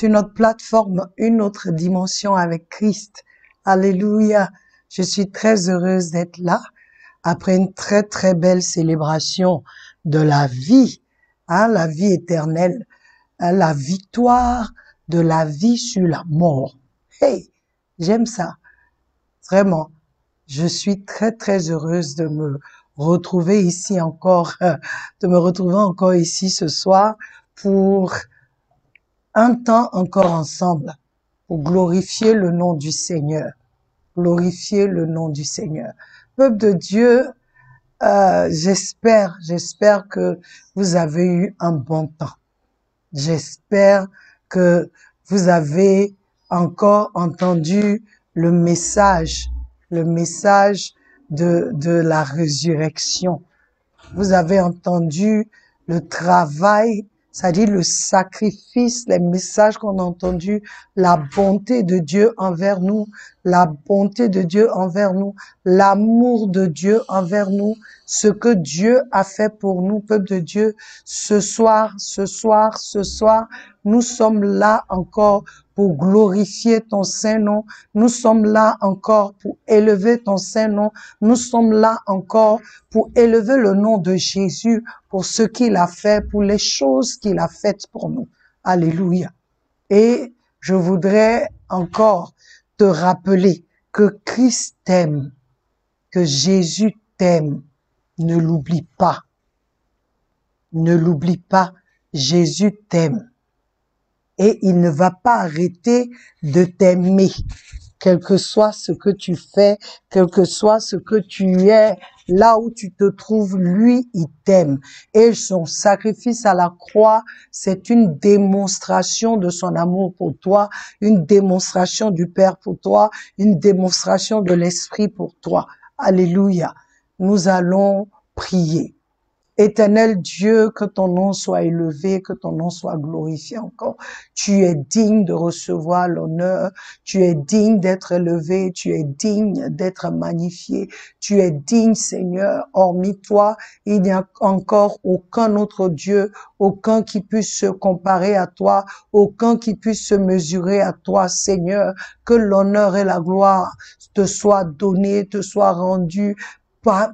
sur notre plateforme Une autre dimension avec Christ. Alléluia. Je suis très heureuse d'être là après une très très belle célébration de la vie, la vie éternelle, la victoire de la vie sur la mort. Hey, j'aime ça. Vraiment. Je suis très très heureuse de me retrouver ici encore, de me retrouver encore ici ce soir pour un temps encore ensemble, pour glorifier le nom du Seigneur. Glorifier le nom du Seigneur. Peuple de Dieu, j'espère que vous avez eu un bon temps. J'espère que vous avez encore entendu le message de la résurrection. Vous avez entendu le travail, c'est-à-dire le sacrifice, les messages qu'on a entendus, la bonté de Dieu envers nous, la bonté de Dieu envers nous, l'amour de Dieu envers nous, ce que Dieu a fait pour nous, peuple de Dieu. Ce soir, nous sommes là encore pour glorifier ton Saint-Nom. Nous sommes là encore pour élever ton Saint-Nom. Nous sommes là encore pour élever le nom de Jésus pour ce qu'il a fait, pour les choses qu'il a faites pour nous. Alléluia. Et je voudrais encore te rappeler que Christ t'aime, que Jésus t'aime. Ne l'oublie pas. Ne l'oublie pas. Jésus t'aime. Et il ne va pas arrêter de t'aimer. Quel que soit ce que tu fais, quel que soit ce que tu es, là où tu te trouves, lui, il t'aime. Et son sacrifice à la croix, c'est une démonstration de son amour pour toi, une démonstration du Père pour toi, une démonstration de l'Esprit pour toi. Alléluia. Nous allons prier. Éternel Dieu, que ton nom soit élevé, que ton nom soit glorifié encore. Tu es digne de recevoir l'honneur, tu es digne d'être élevé, tu es digne d'être magnifié, tu es digne Seigneur. Hormis toi, il n'y a encore aucun autre Dieu, aucun qui puisse se comparer à toi, aucun qui puisse se mesurer à toi Seigneur. Que l'honneur et la gloire te soient donnés, te soient rendus par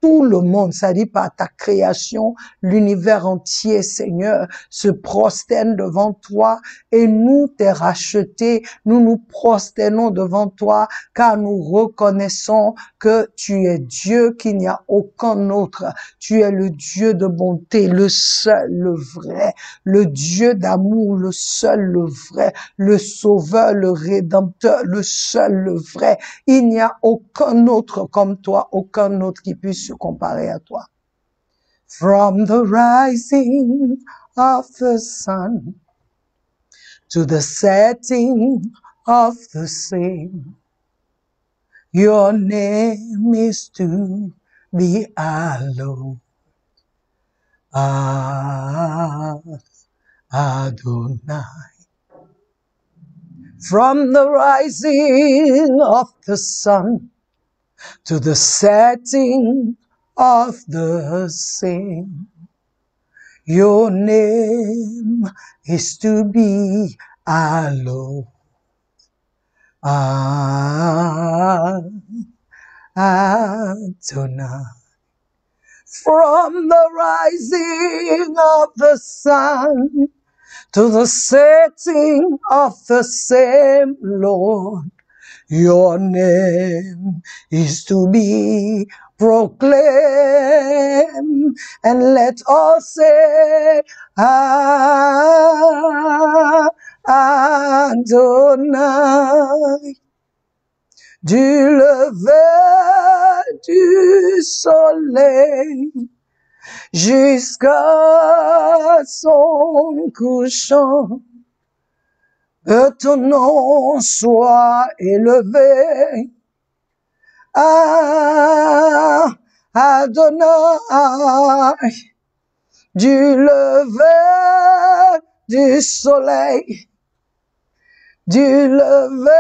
tout le monde, c'est-à-dire par ta création, l'univers entier, Seigneur, se prosterne devant toi et nous, tes rachetés, nous nous prosternons devant toi car nous reconnaissons que tu es Dieu, qu'il n'y a aucun autre. Tu es le Dieu de bonté, le seul, le vrai, le Dieu d'amour, le seul, le vrai, le Sauveur, le Rédempteur, le seul, le vrai. Il n'y a aucun autre comme toi, aucun autre qui puisse se comparer à toi. From the rising of the sun to the setting of the same, your name is to be hallowed. Adonai. From the rising of the sun to the setting of the same, your name is to be hallowed. Adonai. From the rising of the sun to the setting of the same, Lord, your name is to be proclaimed, and let all say, Adonai. Du lever du soleil jusqu'à son couchant, que ton nom soit élevé. Adonai, du lever du soleil, du lever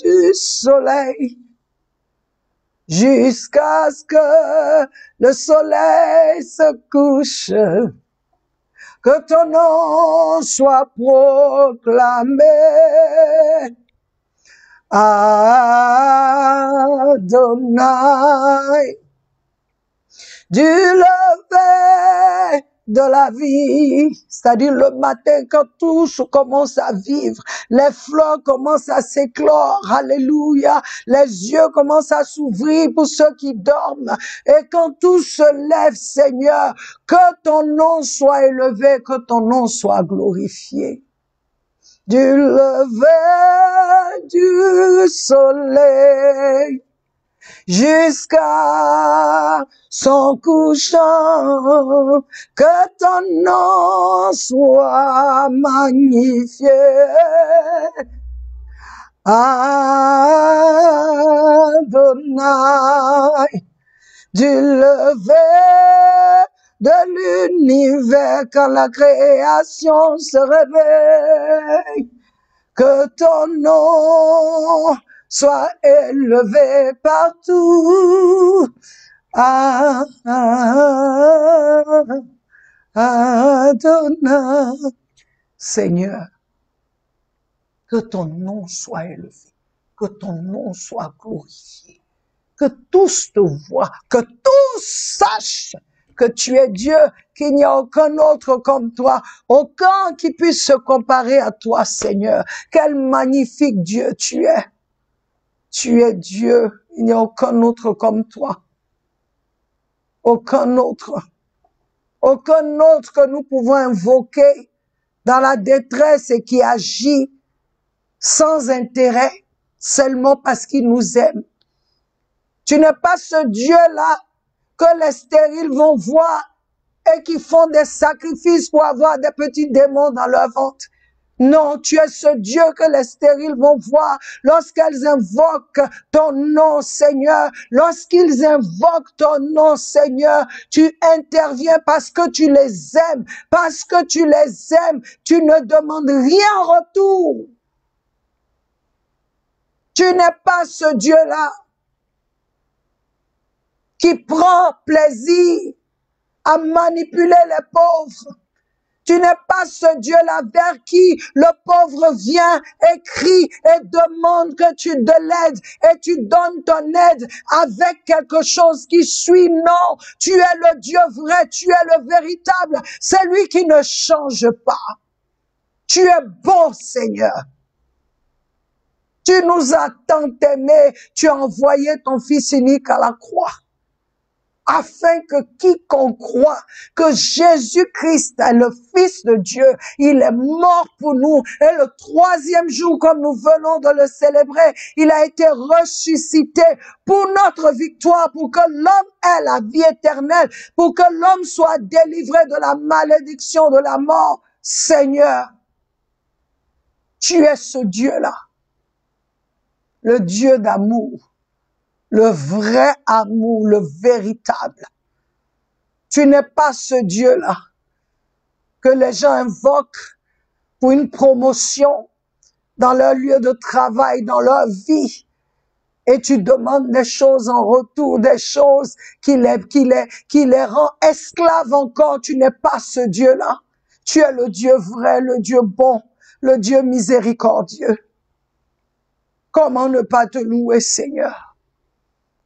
du soleil, jusqu'à ce que le soleil se couche, que ton nom soit proclamé. Adonai, du lever de la vie, c'est-à-dire le matin quand tout commence à vivre, les fleurs commencent à s'éclore, alléluia, les yeux commencent à s'ouvrir pour ceux qui dorment, et quand tout se lève, Seigneur, que ton nom soit élevé, que ton nom soit glorifié. Du lever du soleil jusqu'à son couchant, que ton nom soit magnifié. Adonai, du lever de l'univers quand la création se réveille, que ton nom soit élevé partout. Adonai. Seigneur, que ton nom soit élevé, que ton nom soit glorifié, que tous te voient, que tous sachent que tu es Dieu, qu'il n'y a aucun autre comme toi, aucun qui puisse se comparer à toi, Seigneur. Quel magnifique Dieu tu es. Tu es Dieu, il n'y a aucun autre comme toi. Aucun autre. Aucun autre que nous pouvons invoquer dans la détresse et qui agit sans intérêt, seulement parce qu'il nous aime. Tu n'es pas ce Dieu-là que les stériles vont voir et qui font des sacrifices pour avoir des petits démons dans leur ventre. Non, tu es ce Dieu que les stériles vont voir lorsqu'elles invoquent ton nom, Seigneur. Lorsqu'ils invoquent ton nom, Seigneur, tu interviens parce que tu les aimes. Parce que tu les aimes, tu ne demandes rien en retour. Tu n'es pas ce Dieu-là qui prend plaisir à manipuler les pauvres. Tu n'es pas ce Dieu-là vers qui le pauvre vient et crie et demande que tu de l'aide et tu donnes ton aide avec quelque chose qui suit. Non, tu es le Dieu vrai, tu es le véritable, c'est lui qui ne change pas. Tu es bon, Seigneur. Tu nous as tant aimés, tu as envoyé ton Fils unique à la croix, afin que quiconque croit que Jésus-Christ est le Fils de Dieu, il est mort pour nous, et le troisième jour, comme nous venons de le célébrer, il a été ressuscité pour notre victoire, pour que l'homme ait la vie éternelle, pour que l'homme soit délivré de la malédiction de la mort. Seigneur, tu es ce Dieu-là, le Dieu d'amour, le vrai amour, le véritable. Tu n'es pas ce Dieu-là que les gens invoquent pour une promotion dans leur lieu de travail, dans leur vie. Et tu demandes des choses en retour, des choses qui les rend esclaves encore. Tu n'es pas ce Dieu-là. Tu es le Dieu vrai, le Dieu bon, le Dieu miséricordieux. Comment ne pas te louer, Seigneur?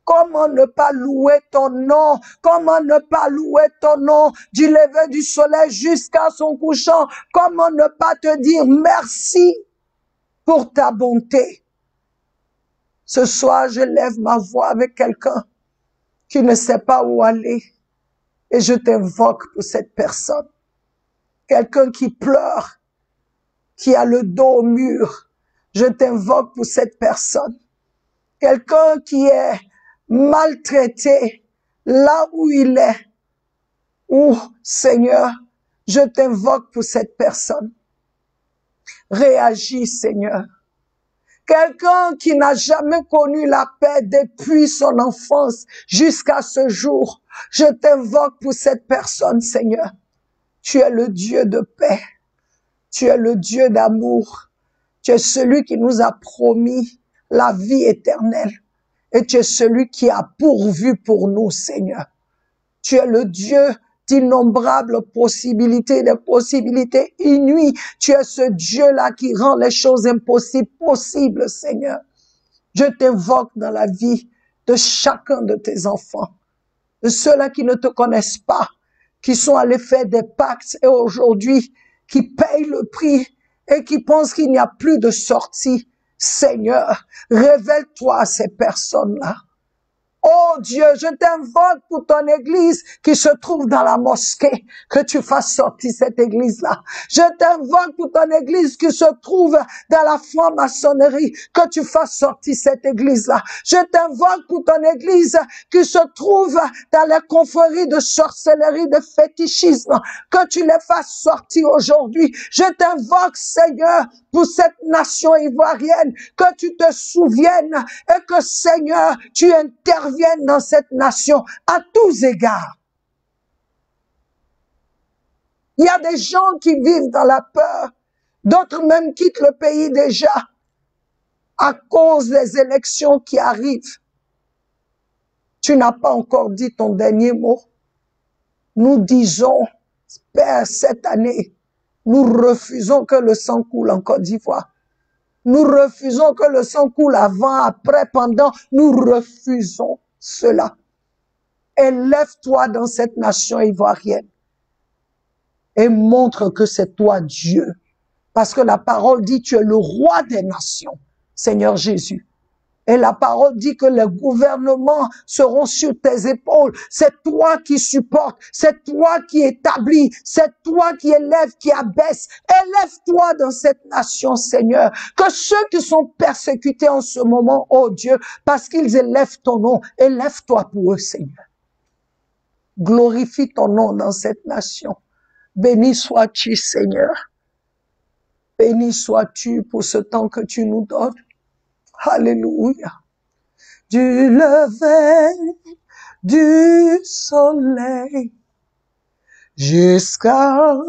Comment ne pas louer ton nom? Comment ne pas louer ton nom du lever du soleil jusqu'à son couchant? Comment ne pas te dire merci pour ta bonté? Ce soir, je lève ma voix avec quelqu'un qui ne sait pas où aller et je t'invoque pour cette personne. Quelqu'un qui pleure, qui a le dos au mur, je t'invoque pour cette personne. Quelqu'un qui est maltraité là où il est. Oh, Seigneur, je t'invoque pour cette personne. Réagis, Seigneur. Quelqu'un qui n'a jamais connu la paix depuis son enfance jusqu'à ce jour, je t'invoque pour cette personne, Seigneur. Tu es le Dieu de paix. Tu es le Dieu d'amour. Tu es celui qui nous a promis la vie éternelle. Et tu es celui qui a pourvu pour nous, Seigneur. Tu es le Dieu d'innombrables possibilités, des possibilités inouïes. Tu es ce Dieu-là qui rend les choses impossibles possibles, Seigneur. Je t'invoque dans la vie de chacun de tes enfants, de ceux-là qui ne te connaissent pas, qui sont allés faire des pactes et aujourd'hui qui payent le prix et qui pensent qu'il n'y a plus de sortie. Seigneur, révèle-toi à ces personnes-là. Oh Dieu, je t'invoque pour ton église qui se trouve dans la mosquée, que tu fasses sortir cette église-là. Je t'invoque pour ton église qui se trouve dans la franc-maçonnerie, que tu fasses sortir cette église-là. Je t'invoque pour ton église qui se trouve dans les confréries de sorcellerie, de fétichisme, que tu les fasses sortir aujourd'hui. Je t'invoque, Seigneur, pour cette nation ivoirienne, que tu te souviennes et que, Seigneur, tu interviennes dans cette nation à tous égards. Il y a des gens qui vivent dans la peur, d'autres même quittent le pays déjà à cause des élections qui arrivent. Tu n'as pas encore dit ton dernier mot. Nous disons, Père, cette année, nous refusons que le sang coule en Côte d'Ivoire. Nous refusons que le sang coule avant, après, pendant. Nous refusons cela. Élève-toi dans cette nation ivoirienne et montre que c'est toi Dieu. Parce que la parole dit tu es le roi des nations, Seigneur Jésus. Et la parole dit que les gouvernements seront sur tes épaules. C'est toi qui supportes, c'est toi qui établis, c'est toi qui élèves, qui abaisse. Élève-toi dans cette nation, Seigneur. Que ceux qui sont persécutés en ce moment, oh Dieu, parce qu'ils élèvent ton nom, élève-toi pour eux, Seigneur. Glorifie ton nom dans cette nation. Béni sois-tu, Seigneur. Béni sois-tu pour ce temps que tu nous donnes. Alléluia. Du lever du soleil jusqu'à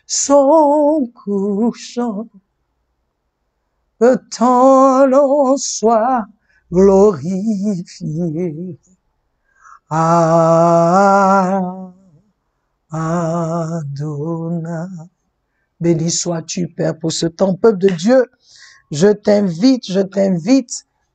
son couchant, que ton nom soit glorifié. Adonai. Béni sois-tu, Père, pour ce temps, peuple de Dieu. Je t'invite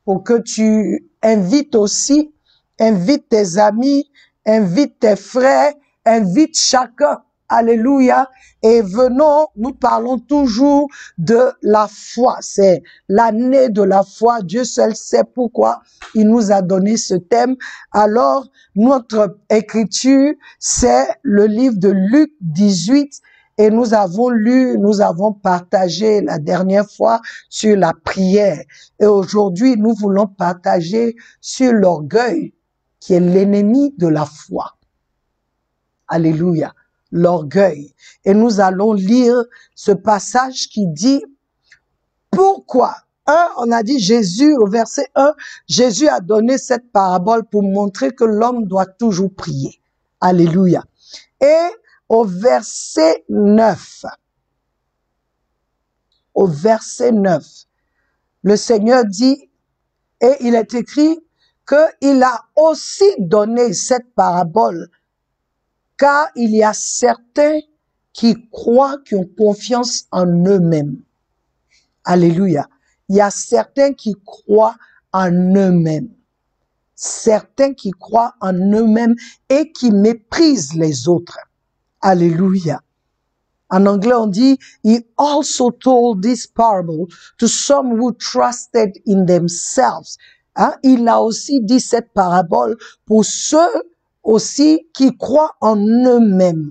pour que tu invites aussi, invite tes amis, invite tes frères, invite chacun. Alléluia. Et venons, nous parlons toujours de la foi. C'est l'année de la foi. Dieu seul sait pourquoi il nous a donné ce thème. Alors, notre écriture, c'est le livre de Luc 18. Et nous avons partagé la dernière fois sur la prière. Et aujourd'hui, nous voulons partager sur l'orgueil, qui est l'ennemi de la foi. Alléluia. L'orgueil. Et nous allons lire ce passage qui dit, pourquoi? On a dit Jésus, au verset 1, Jésus a donné cette parabole pour montrer que l'homme doit toujours prier. Alléluia. Et au verset 9, le Seigneur dit, et il est écrit qu'il a aussi donné cette parabole, car il y a certains qui croient, qui ont confiance en eux-mêmes. Alléluia. Il y a certains qui croient en eux-mêmes. Certains qui croient en eux-mêmes et qui méprisent les autres. Alléluia. En anglais, on dit, he also told this parable to some who trusted in themselves. Hein? Il a aussi dit cette parabole pour ceux aussi qui croient en eux-mêmes.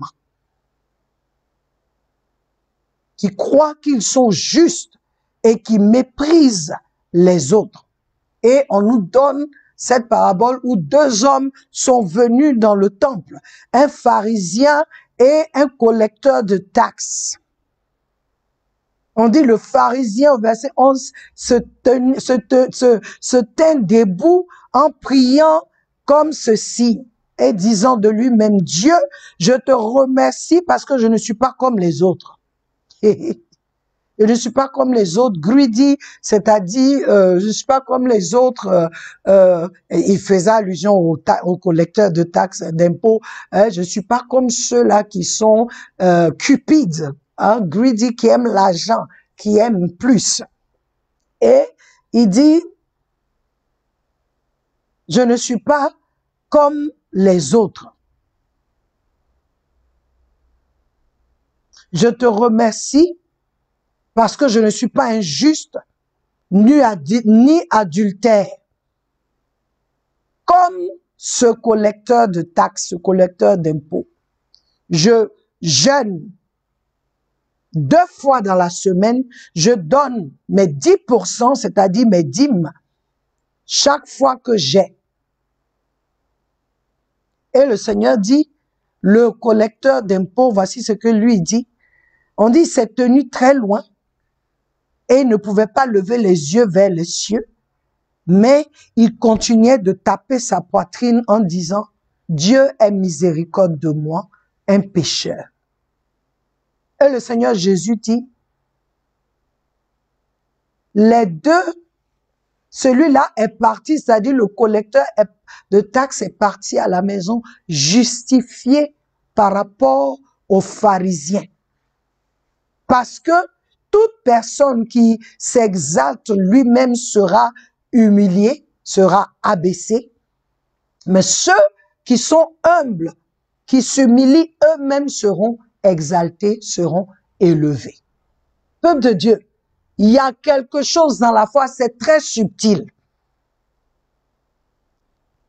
Qui croient qu'ils sont justes et qui méprisent les autres. Et on nous donne cette parabole où deux hommes sont venus dans le temple. Un pharisien et un collecteur de taxes. On dit le pharisien au verset 11 se tint debout en priant comme ceci et disant de lui-même, Dieu, je te remercie parce que je ne suis pas comme les autres. Je ne suis pas comme les autres, greedy, c'est-à-dire, je ne suis pas comme les autres, il faisait allusion aux collecteurs de taxes, d'impôts, hein, je ne suis pas comme ceux-là qui sont cupides, hein, greedy, qui aiment l'argent, qui aiment plus. Et il dit, je ne suis pas comme les autres. Je te remercie parce que je ne suis pas injuste ni adultère. Comme ce collecteur de taxes, ce collecteur d'impôts. Je jeûne 2 fois dans la semaine, je donne mes 10%, c'est-à-dire mes dîmes, chaque fois que j'ai. Et le Seigneur dit, le collecteur d'impôts, voici ce que lui dit. On dit, il s'est tenu très loin et il ne pouvait pas lever les yeux vers les cieux, mais il continuait de taper sa poitrine en disant, Dieu ait miséricorde de moi, un pécheur. Et le Seigneur Jésus dit, les deux, celui-là est parti, c'est-à-dire le collecteur de taxes est parti à la maison justifié par rapport aux pharisiens. Parce que toute personne qui s'exalte lui-même sera humilié, sera abaissé. Mais ceux qui sont humbles, qui s'humilient eux-mêmes seront exaltés, seront élevés. Peuple de Dieu, il y a quelque chose dans la foi, c'est très subtil.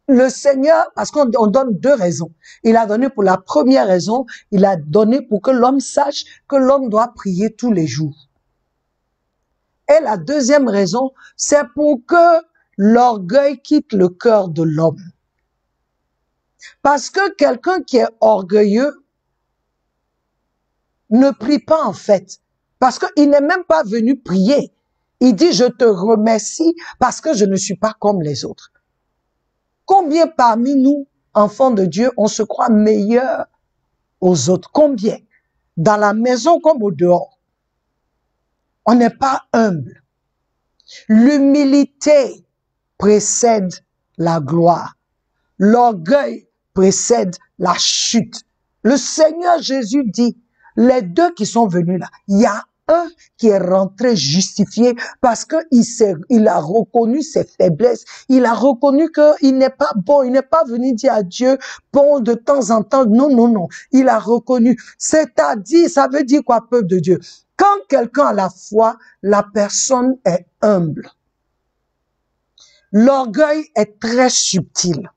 Le Seigneur, parce qu'on donne 2 raisons. Il a donné pour la première raison, il a donné pour que l'homme sache que l'homme doit prier tous les jours. Et la deuxième raison, c'est pour que l'orgueil quitte le cœur de l'homme. Parce que quelqu'un qui est orgueilleux ne prie pas en fait. Parce qu'il n'est même pas venu prier. Il dit, je te remercie parce que je ne suis pas comme les autres. Combien parmi nous, enfants de Dieu, on se croit meilleurs aux autres? Combien? Dans la maison comme au dehors. On n'est pas humble. L'humilité précède la gloire. L'orgueil précède la chute. Le Seigneur Jésus dit, les deux qui sont venus là, il y a un qui est rentré justifié parce que il a reconnu ses faiblesses. Il a reconnu qu'il n'est pas bon. Il n'est pas venu dire à Dieu, bon, de temps en temps. Non, non, non. Il a reconnu. C'est-à-dire, ça veut dire quoi, peuple de Dieu? Quand quelqu'un a la foi, la personne est humble. L'orgueil est très subtil.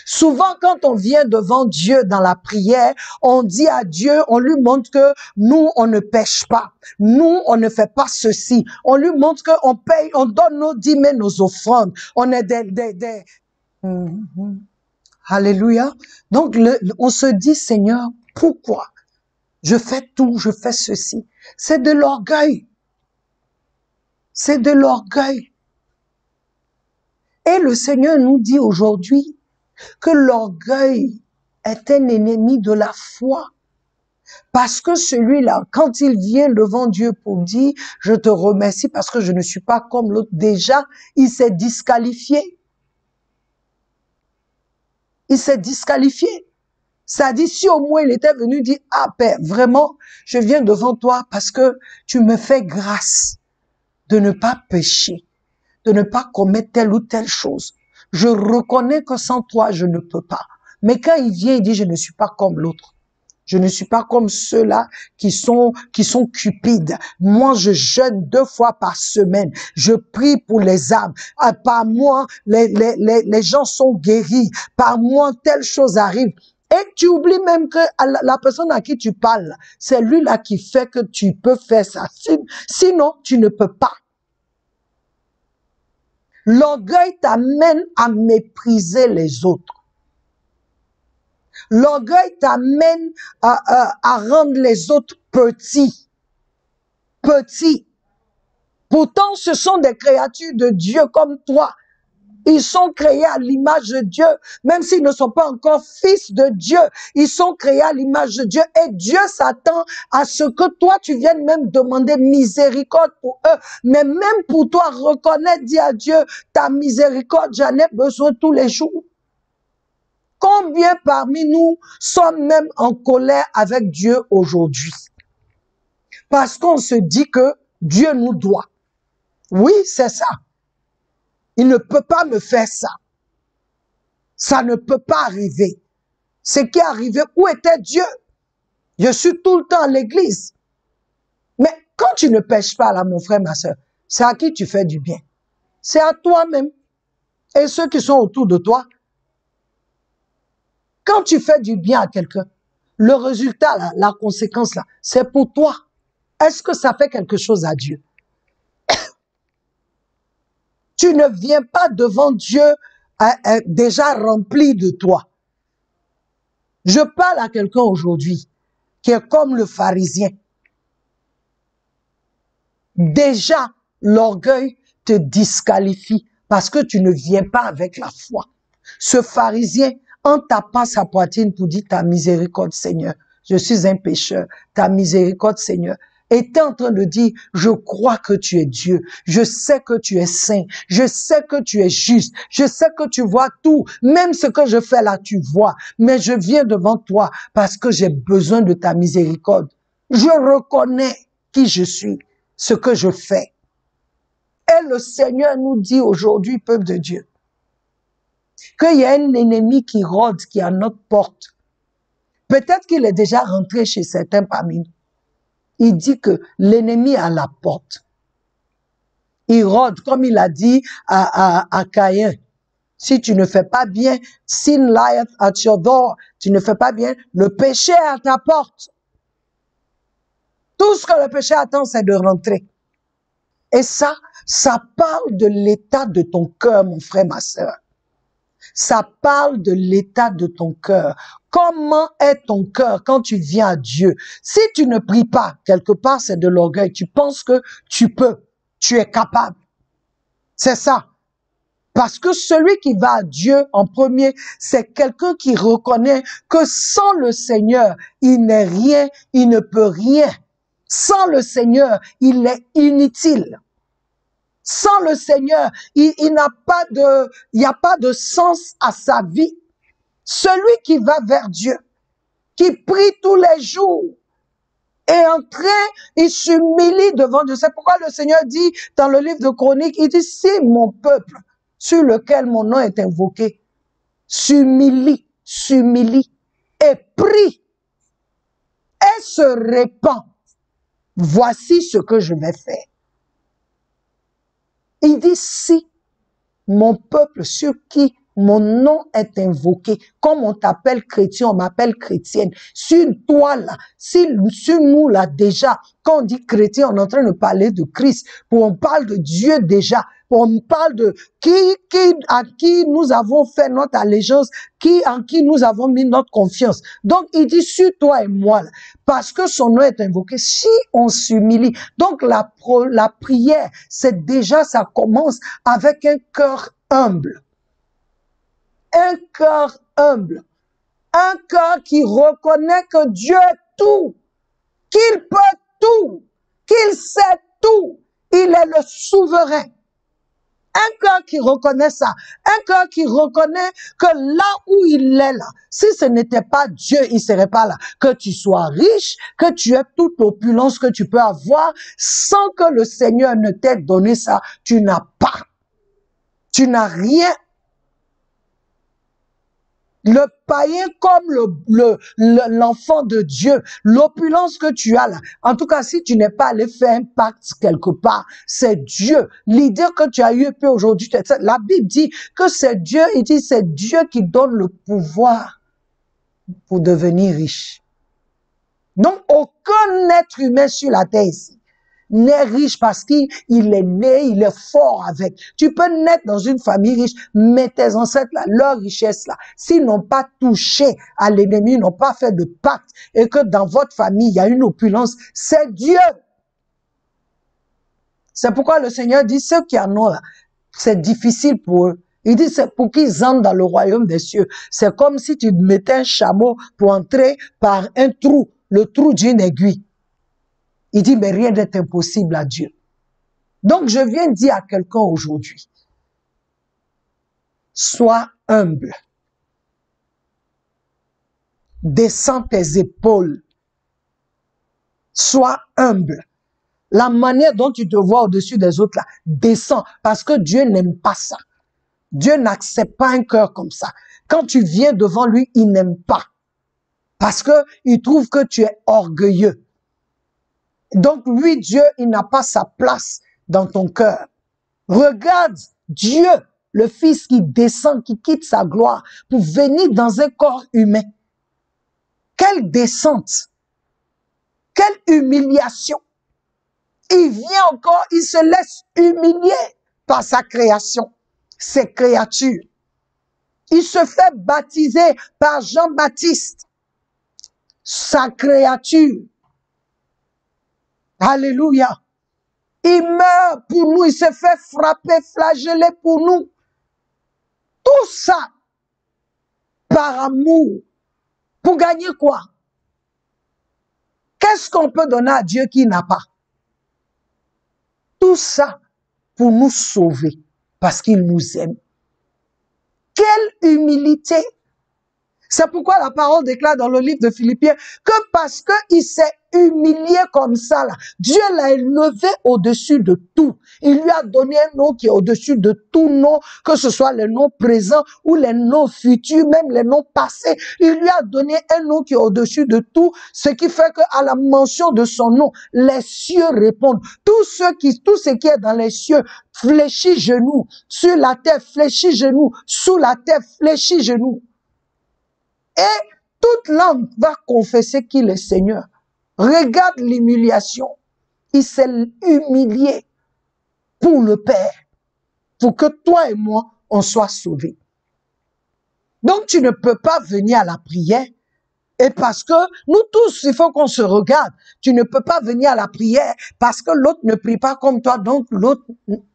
Souvent, quand on vient devant Dieu dans la prière, on dit à Dieu, on lui montre que nous, on ne pêche pas. Nous, on ne fait pas ceci. On lui montre qu'on paye, on donne nos dîmes et nos offrandes. On est Alléluia. Donc, on se dit, Seigneur, pourquoi? Je fais tout, je fais ceci. C'est de l'orgueil. C'est de l'orgueil. Et le Seigneur nous dit aujourd'hui, que l'orgueil est un ennemi de la foi. Parce que celui-là, quand il vient devant Dieu pour dire, je te remercie parce que je ne suis pas comme l'autre, déjà, il s'est disqualifié. Il s'est disqualifié. Ça dit, si au moins il était venu dire, ah Père, vraiment, je viens devant toi parce que tu me fais grâce de ne pas pécher, de ne pas commettre telle ou telle chose. Je reconnais que sans toi, je ne peux pas. Mais quand il vient, il dit, je ne suis pas comme l'autre. Je ne suis pas comme ceux-là qui sont cupides. Moi, je jeûne 2 fois par semaine. Je prie pour les âmes. Par moi, les gens sont guéris. Par moi, telle chose arrive. Et tu oublies même que la personne à qui tu parles, c'est lui-là qui fait que tu peux faire ça. Sinon, tu ne peux pas. L'orgueil t'amène à mépriser les autres. L'orgueil t'amène à rendre les autres petits. Petits. Pourtant, ce sont des créatures de Dieu comme toi. Ils sont créés à l'image de Dieu, même s'ils ne sont pas encore fils de Dieu. Ils sont créés à l'image de Dieu et Dieu s'attend à ce que toi, tu viennes même demander miséricorde pour eux. Mais même pour toi, reconnaître, dis à Dieu, ta miséricorde, j'en ai besoin tous les jours. Combien parmi nous sommes même en colère avec Dieu aujourd'hui? Parce qu'on se dit que Dieu nous doit. Oui, c'est ça. Il ne peut pas me faire ça. Ça ne peut pas arriver. Ce qui est arrivé, où était Dieu? Je suis tout le temps à l'église. Mais quand tu ne pêches pas là, mon frère, ma soeur, c'est à qui tu fais du bien? C'est à toi-même. Et ceux qui sont autour de toi. Quand tu fais du bien à quelqu'un, le résultat, là, la conséquence, là, c'est pour toi. Est-ce que ça fait quelque chose à Dieu? Tu ne viens pas devant Dieu déjà rempli de toi. Je parle à quelqu'un aujourd'hui qui est comme le pharisien. Déjà, l'orgueil te disqualifie parce que tu ne viens pas avec la foi. Ce pharisien, en tapant sa poitrine pour dire ta miséricorde, Seigneur, je suis un pécheur, ta miséricorde, Seigneur, était en train de dire, je crois que tu es Dieu, je sais que tu es saint, je sais que tu es juste, je sais que tu vois tout, même ce que je fais là, tu vois, mais je viens devant toi parce que j'ai besoin de ta miséricorde. Je reconnais qui je suis, ce que je fais. Et le Seigneur nous dit aujourd'hui, peuple de Dieu, qu'il y a un ennemi qui rôde, qui est à notre porte. Peut-être qu'il est déjà rentré chez certains parmi nous. Il dit que l'ennemi est à la porte. Il rôde, comme il a dit à Caïn. Si tu ne fais pas bien, sin lieth at your door. Tu ne fais pas bien, le péché est à ta porte. Tout ce que le péché attend, c'est de rentrer. Et ça parle de l'état de ton cœur, mon frère, ma sœur. Ça parle de l'état de ton cœur. Comment est ton cœur quand tu viens à Dieu? Si tu ne pries pas, quelque part, c'est de l'orgueil. Tu penses que tu peux, tu es capable. C'est ça. Parce que celui qui va à Dieu en premier, c'est quelqu'un qui reconnaît que sans le Seigneur, il n'est rien, il ne peut rien. Sans le Seigneur, il est inutile. Sans le Seigneur, il n'y a pas de sens à sa vie. Celui qui va vers Dieu, qui prie tous les jours, est en train, il s'humilie devant Dieu. C'est pourquoi le Seigneur dit dans le livre de Chroniques, il dit, si mon peuple, sur lequel mon nom est invoqué, s'humilie et prie et se répand, voici ce que je vais faire. Il dit, si mon peuple sur qui mon nom est invoqué, comme on t'appelle chrétien, on m'appelle chrétienne, sur toi là, sur nous là déjà, quand on dit chrétien, on est en train de parler de Christ, on parle de Dieu déjà, on parle de à qui nous avons fait notre allégeance, en qui nous avons mis notre confiance. Donc il dit sur toi et moi là, parce que son nom est invoqué, si on s'humilie. Donc la prière, c'est déjà, ça commence avec un cœur humble. Un cœur humble, un cœur qui reconnaît que Dieu est tout, qu'il peut tout, qu'il sait tout, il est le souverain. Un cœur qui reconnaît ça, un cœur qui reconnaît que là où il est là, si ce n'était pas Dieu, il serait pas là. Que tu sois riche, que tu aies toute l'opulence que tu peux avoir, sans que le Seigneur ne t'ait donné ça, tu n'as pas. Tu n'as rien. Le païen comme l'enfant de Dieu, l'opulence que tu as là. En tout cas, si tu n'es pas allé faire un pacte quelque part, c'est Dieu. L'idée que tu as eu peu aujourd'hui, la Bible dit que c'est Dieu, il dit c'est Dieu qui donne le pouvoir pour devenir riche. Donc, aucun être humain sur la terre ici n'est riche parce qu'il est né, il est fort avec. Tu peux naître dans une famille riche, mais tes ancêtres, là, leur richesse, là, s'ils n'ont pas touché à l'ennemi, ils n'ont pas fait de pacte, et que dans votre famille, il y a une opulence, c'est Dieu. C'est pourquoi le Seigneur dit, ceux qui en ont là, c'est difficile pour eux. Il dit, c'est pour qu'ils entrent dans le royaume des cieux. C'est comme si tu mettais un chameau pour entrer par un trou, le trou d'une aiguille. Il dit, mais rien n'est impossible à Dieu. Donc, je viens dire à quelqu'un aujourd'hui, sois humble. Descends tes épaules. Sois humble. La manière dont tu te vois au-dessus des autres, là, descends. Parce que Dieu n'aime pas ça. Dieu n'accepte pas un cœur comme ça. Quand tu viens devant lui, il n'aime pas. Parce que il trouve que tu es orgueilleux. Donc, lui, Dieu, il n'a pas sa place dans ton cœur. Regarde Dieu, le Fils qui descend, qui quitte sa gloire pour venir dans un corps humain. Quelle descente! Quelle humiliation! Il vient encore, il se laisse humilier par sa création, ses créatures. Il se fait baptiser par Jean-Baptiste, sa créature. Alléluia. Il meurt pour nous, il se fait frapper, flageller pour nous. Tout ça par amour. Pour gagner quoi? Qu'est-ce qu'on peut donner à Dieu qui n'a pas? Tout ça pour nous sauver, parce qu'il nous aime. Quelle humilité! C'est pourquoi la parole déclare dans le livre de Philippiens que parce qu'il s'est humilié comme ça, là, Dieu l'a élevé au-dessus de tout. Il lui a donné un nom qui est au-dessus de tout nom, que ce soit les noms présents ou les noms futurs, même les noms passés. Il lui a donné un nom qui est au-dessus de tout, ce qui fait qu'à la mention de son nom, les cieux répondent. Tout ce qui est dans les cieux fléchit genoux, sur la terre fléchit genoux, sous la terre fléchit genoux. Et toute langue va confesser qu'il est Seigneur. Regarde l'humiliation. Il s'est humilié pour le Père, pour que toi et moi, on soit sauvés. Donc, tu ne peux pas venir à la prière. Et parce que nous tous, il faut qu'on se regarde. Tu ne peux pas venir à la prière parce que l'autre ne prie pas comme toi, donc l'autre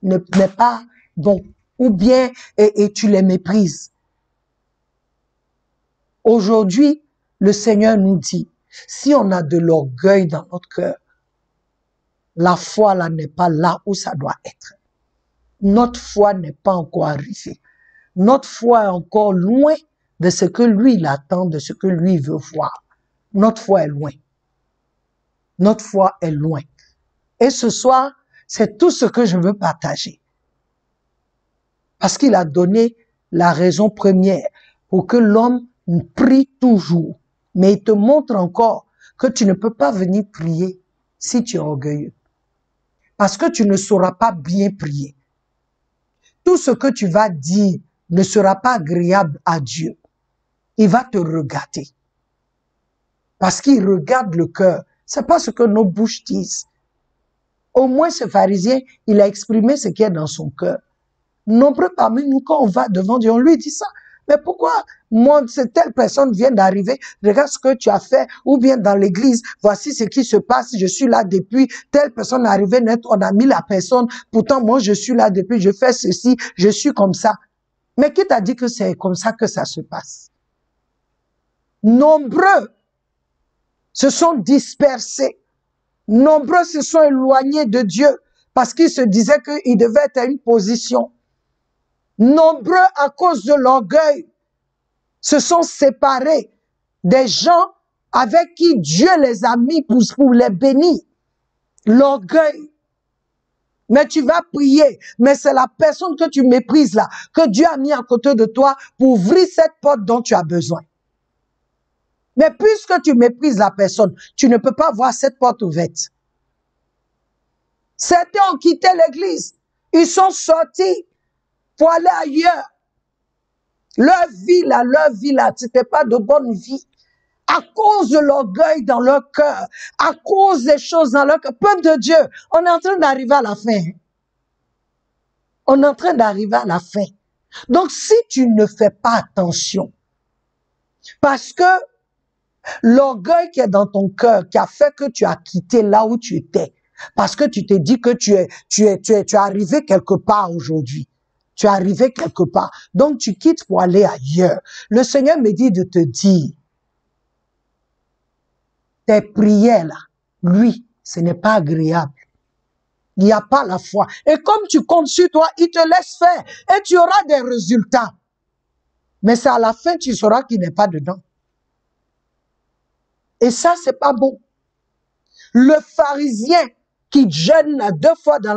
n'est pas bon. Ou bien, et tu les méprises. Aujourd'hui, le Seigneur nous dit, si on a de l'orgueil dans notre cœur, la foi là n'est pas là où ça doit être. Notre foi n'est pas encore arrivée. Notre foi est encore loin de ce que lui il attend, de ce que lui veut voir. Notre foi est loin. Notre foi est loin. Et ce soir, c'est tout ce que je veux partager. Parce qu'il a donné la raison première pour que l'homme prie toujours, mais il te montre encore que tu ne peux pas venir prier si tu es orgueilleux. Parce que tu ne sauras pas bien prier. Tout ce que tu vas dire ne sera pas agréable à Dieu. Il va te regarder. Parce qu'il regarde le cœur. C'est pas ce que nos bouches disent. Au moins ce pharisien, il a exprimé ce qui est dans son cœur. Nombreux parmi nous, quand on va devant Dieu, on lui dit ça. Mais pourquoi moi, telle personne vient d'arriver, regarde ce que tu as fait, ou bien dans l'église, voici ce qui se passe, je suis là depuis, telle personne est arrivée net, on a mis la personne, pourtant moi je suis là depuis, je fais ceci, je suis comme ça. Mais qui t'a dit que c'est comme ça que ça se passe? Nombreux se sont dispersés, nombreux se sont éloignés de Dieu, parce qu'ils se disaient qu'ils devaient être à une position. Nombreux, à cause de l'orgueil, se sont séparés des gens avec qui Dieu les a mis pour les bénir. L'orgueil. Mais tu vas prier, mais c'est la personne que tu méprises là, que Dieu a mis à côté de toi pour ouvrir cette porte dont tu as besoin. Mais puisque tu méprises la personne, tu ne peux pas voir cette porte ouverte. Certains ont quitté l'église. Ils sont sortis pour aller ailleurs. Leur vie là, c'était pas de bonne vie. À cause de l'orgueil dans leur cœur, à cause des choses dans leur cœur. Peuple de Dieu, on est en train d'arriver à la fin. On est en train d'arriver à la fin. Donc, si tu ne fais pas attention, parce que l'orgueil qui est dans ton cœur, qui a fait que tu as quitté là où tu étais, parce que tu t'es dit que tu es arrivé quelque part aujourd'hui. Tu es arrivé quelque part. Donc, tu quittes pour aller ailleurs. Le Seigneur me dit de te dire, tes prières là, lui, ce n'est pas agréable. Il n'y a pas la foi. Et comme tu comptes sur toi, il te laisse faire. Et tu auras des résultats. Mais c'est à la fin, tu sauras qu'il n'est pas dedans. Et ça, c'est pas bon. Le pharisien qui jeûne 2 fois dans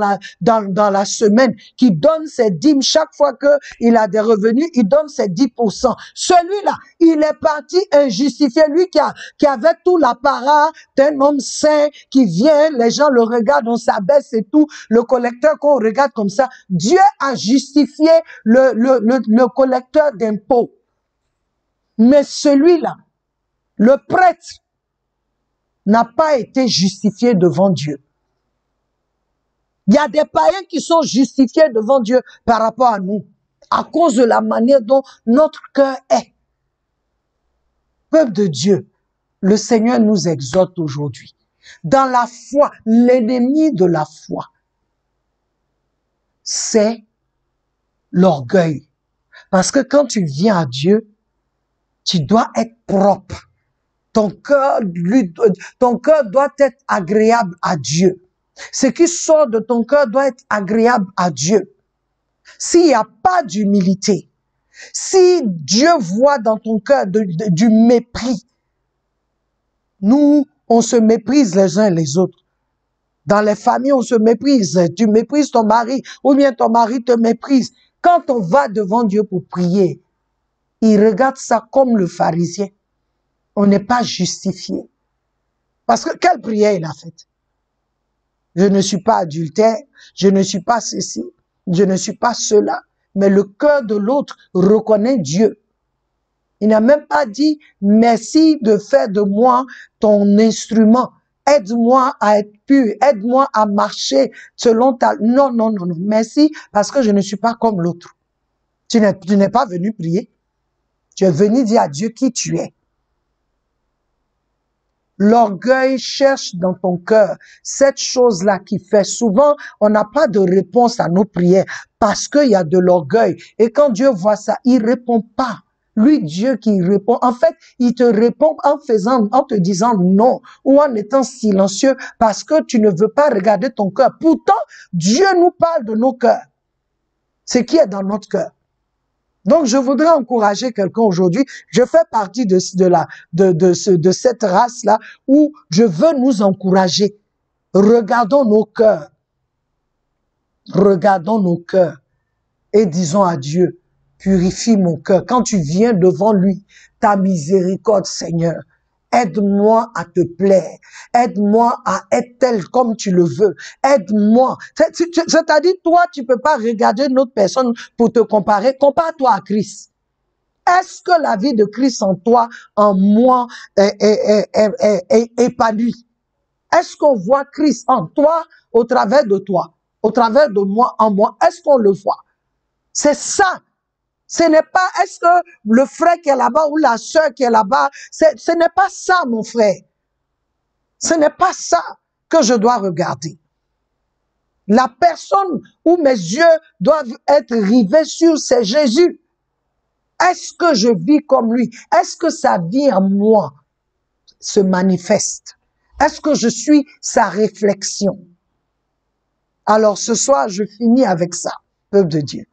la semaine, qui donne ses dîmes chaque fois qu'il a des revenus, il donne ses 10%. Celui-là, il est parti injustifié. Lui qui avait tout l'apparat d'un homme saint, qui vient, les gens le regardent, on s'abaisse et tout, le collecteur qu'on regarde comme ça. Dieu a justifié le collecteur d'impôts. Mais celui-là, le prêtre, n'a pas été justifié devant Dieu. Il y a des païens qui sont justifiés devant Dieu par rapport à nous, à cause de la manière dont notre cœur est. Peuple de Dieu, le Seigneur nous exhorte aujourd'hui. Dans la foi, l'ennemi de la foi, c'est l'orgueil. Parce que quand tu viens à Dieu, tu dois être propre. Ton cœur doit être agréable à Dieu. Ce qui sort de ton cœur doit être agréable à Dieu. S'il n'y a pas d'humilité, si Dieu voit dans ton cœur du mépris, nous, on se méprise les uns les autres. Dans les familles, on se méprise. Tu méprises ton mari, ou bien ton mari te méprise. Quand on va devant Dieu pour prier, il regarde ça comme le pharisien. On n'est pas justifié. Parce que quelle prière il a faite? Je ne suis pas adultère, je ne suis pas ceci, je ne suis pas cela. Mais le cœur de l'autre reconnaît Dieu. Il n'a même pas dit, merci de faire de moi ton instrument. Aide-moi à être pur, aide-moi à marcher selon ta... Non, non, non, non. Merci parce que je ne suis pas comme l'autre. Tu n'es pas venu prier. Tu es venu dire à Dieu qui tu es. L'orgueil cherche dans ton cœur cette chose-là qui fait souvent, on n'a pas de réponse à nos prières parce qu'il y a de l'orgueil. Et quand Dieu voit ça, il répond pas. Lui, Dieu qui répond, en fait, il te répond en te disant non ou en étant silencieux parce que tu ne veux pas regarder ton cœur. Pourtant, Dieu nous parle de nos cœurs. Ce qui est dans notre cœur. Donc, je voudrais encourager quelqu'un aujourd'hui. Je fais partie de cette race-là où je veux nous encourager. Regardons nos cœurs. Regardons nos cœurs et disons à Dieu, purifie mon cœur. Quand tu viens devant lui, ta miséricorde, Seigneur, aide-moi à te plaire. Aide-moi à être tel comme tu le veux. Aide-moi. C'est-à-dire, toi, tu peux pas regarder une autre personne pour te comparer. Compare-toi à Christ. Est-ce que la vie de Christ en toi, en moi, est épanouie? Est-ce qu'on voit Christ en toi, au travers de toi, au travers de moi, en moi? Est-ce qu'on le voit? C'est ça. Ce n'est pas, est-ce que le frère qui est là-bas ou la sœur qui est là-bas, ce n'est pas ça, mon frère. Ce n'est pas ça que je dois regarder. La personne où mes yeux doivent être rivés sur, c'est Jésus. Est-ce que je vis comme lui? Est-ce que sa vie en moi se manifeste? Est-ce que je suis sa réflexion? Alors ce soir, je finis avec ça, peuple de Dieu.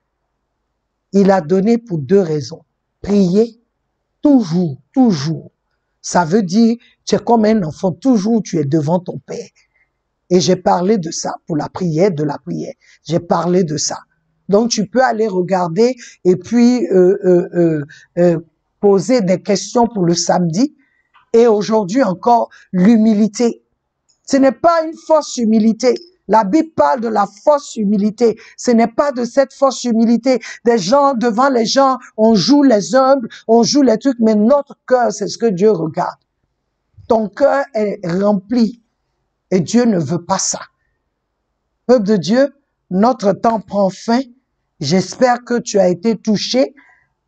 Il a donné pour 2 raisons. Prier, toujours, toujours. Ça veut dire, tu es comme un enfant, toujours tu es devant ton Père. Et j'ai parlé de ça pour la prière, de la prière. J'ai parlé de ça. Donc tu peux aller regarder et puis poser des questions pour le samedi. Et aujourd'hui encore, l'humilité. Ce n'est pas une fausse humilité. La Bible parle de la fausse humilité. Ce n'est pas de cette fausse humilité. Des gens, devant les gens, on joue les humbles, on joue les trucs, mais notre cœur, c'est ce que Dieu regarde. Ton cœur est rempli et Dieu ne veut pas ça. Peuple de Dieu, notre temps prend fin. J'espère que tu as été touché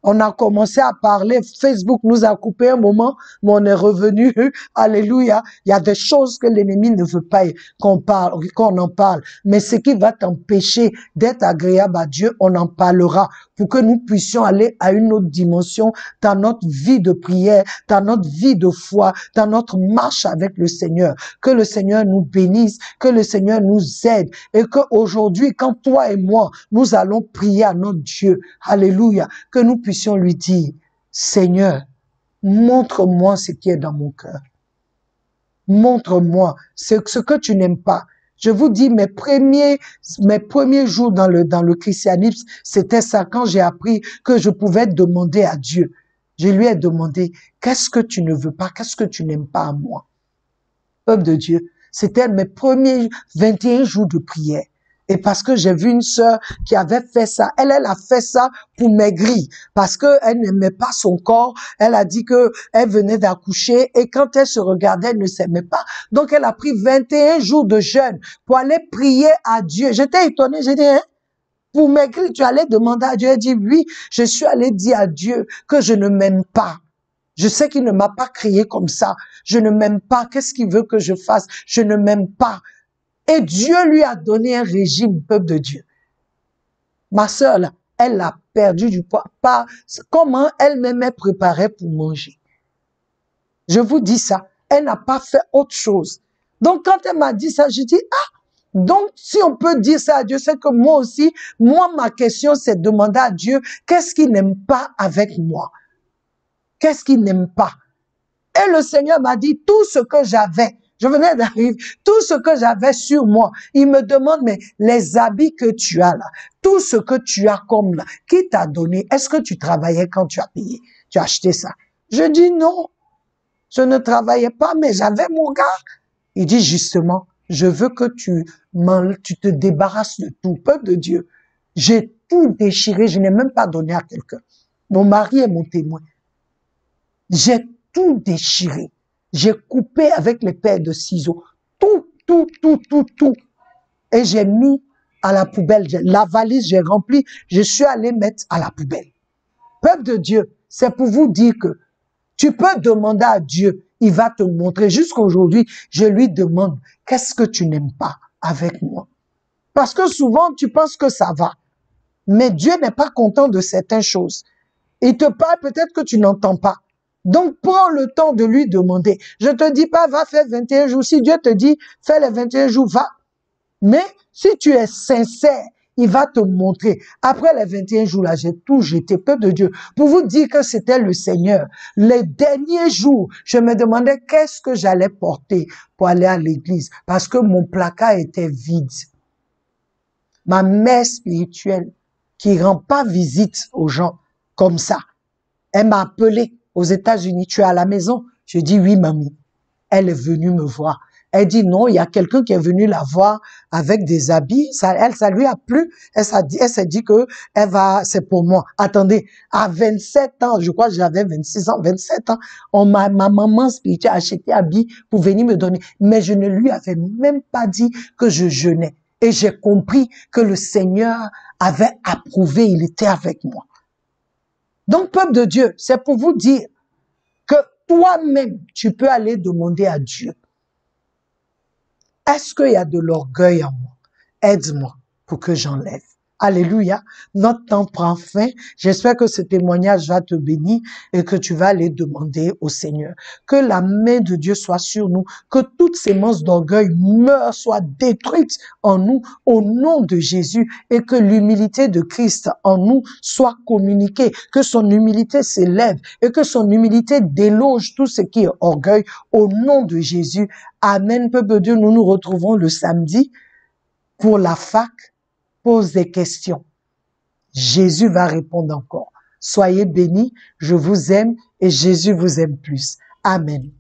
On a commencé à parler, Facebook nous a coupé un moment, mais on est revenu, alléluia. Il y a des choses que l'ennemi ne veut pas qu'on parle, qu'on en parle. Mais ce qui va t'empêcher d'être agréable à Dieu, on en parlera pour que nous puissions aller à une autre dimension dans notre vie de prière, dans notre vie de foi, dans notre marche avec le Seigneur. Que le Seigneur nous bénisse, que le Seigneur nous aide et qu'aujourd'hui, quand toi et moi, nous allons prier à notre Dieu, alléluia, que nous puissions lui dire, Seigneur, montre-moi ce qui est dans mon cœur. Montre-moi ce que tu n'aimes pas. Je vous dis, mes premiers jours dans le christianisme, c'était ça, quand j'ai appris que je pouvais demander à Dieu. Je lui ai demandé, qu'est-ce que tu ne veux pas, qu'est-ce que tu n'aimes pas à moi? Peuple de Dieu, c'était mes premiers 21 jours de prière. Et parce que j'ai vu une sœur qui avait fait ça, elle a fait ça pour maigrir, parce que elle n'aimait pas son corps. Elle a dit que elle venait d'accoucher et quand elle se regardait, elle ne s'aimait pas. Donc elle a pris 21 jours de jeûne pour aller prier à Dieu. J'étais étonnée, j'ai dit, hein, pour maigrir, tu allais demander à Dieu. Elle dit, oui, je suis allée dire à Dieu que je ne m'aime pas. Je sais qu'il ne m'a pas créé comme ça. Je ne m'aime pas. Qu'est-ce qu'il veut que je fasse? Je ne m'aime pas. Et Dieu lui a donné un régime, peuple de Dieu. Ma sœur, là, elle a perdu du poids. Pas comment elle-même est préparée pour manger. Je vous dis ça. Elle n'a pas fait autre chose. Donc, quand elle m'a dit ça, je dis, ah, donc, si on peut dire ça à Dieu, c'est que moi aussi, ma question, c'est de demander à Dieu, qu'est-ce qu'il n'aime pas avec moi? Qu'est-ce qu'il n'aime pas? Et le Seigneur m'a dit, tout ce que j'avais, je venais d'arriver, tout ce que j'avais sur moi, il me demande, mais les habits que tu as là, tout ce que tu as comme là, qui t'a donné, est-ce que tu travaillais quand tu as payé, tu as acheté ça? Je dis non, je ne travaillais pas, mais j'avais mon gars. Il dit justement, je veux que tu te débarrasses de tout, peuple de Dieu. J'ai tout déchiré, je n'ai même pas donné à quelqu'un. Mon mari est mon témoin. J'ai tout déchiré. J'ai coupé avec les paires de ciseaux. Tout. Et j'ai mis à la poubelle. La valise, j'ai rempli. Je suis allé mettre à la poubelle. Peuple de Dieu, c'est pour vous dire que tu peux demander à Dieu. Il va te montrer. Jusqu'aujourd'hui, je lui demande, qu'est-ce que tu n'aimes pas avec moi? Parce que souvent, tu penses que ça va. Mais Dieu n'est pas content de certaines choses. Il te parle, peut-être que tu n'entends pas. Donc, prends le temps de lui demander. Je te dis pas, va faire 21 jours. Si Dieu te dit, fais les 21 jours, va. Mais si tu es sincère, il va te montrer. Après les 21 jours là, j'ai tout jeté, peuple de Dieu. Pour vous dire que c'était le Seigneur. Les derniers jours, je me demandais qu'est-ce que j'allais porter pour aller à l'église. Parce que mon placard était vide. Ma mère spirituelle, qui rend pas visite aux gens comme ça, elle m'a appelé aux États-Unis. Tu es à la maison? Je dis oui, mamie. Elle est venue me voir. Elle dit non, il y a quelqu'un qui est venu la voir avec des habits. Ça lui a plu. Elle s'est dit que c'est pour moi. Attendez, à 27 ans, je crois que j'avais 26 ans, 27 ans, ma maman spirituelle a acheté des habits pour venir me donner. Mais je ne lui avais même pas dit que je jeûnais. Et j'ai compris que le Seigneur avait approuvé, il était avec moi. Donc, peuple de Dieu, c'est pour vous dire que toi-même, tu peux aller demander à Dieu. Est-ce qu'il y a de l'orgueil en moi? Aide-moi pour que j'enlève. Alléluia. Notre temps prend fin. J'espère que ce témoignage va te bénir et que tu vas aller demander au Seigneur. Que la main de Dieu soit sur nous. Que toute sémence d'orgueil meure, soit détruite en nous au nom de Jésus et que l'humilité de Christ en nous soit communiquée. Que son humilité s'élève et que son humilité déloge tout ce qui est orgueil au nom de Jésus. Amen. Peuple de Dieu, nous nous retrouvons le samedi pour la fac. Pose des questions. Jésus va répondre encore. Soyez bénis, je vous aime et Jésus vous aime plus. Amen.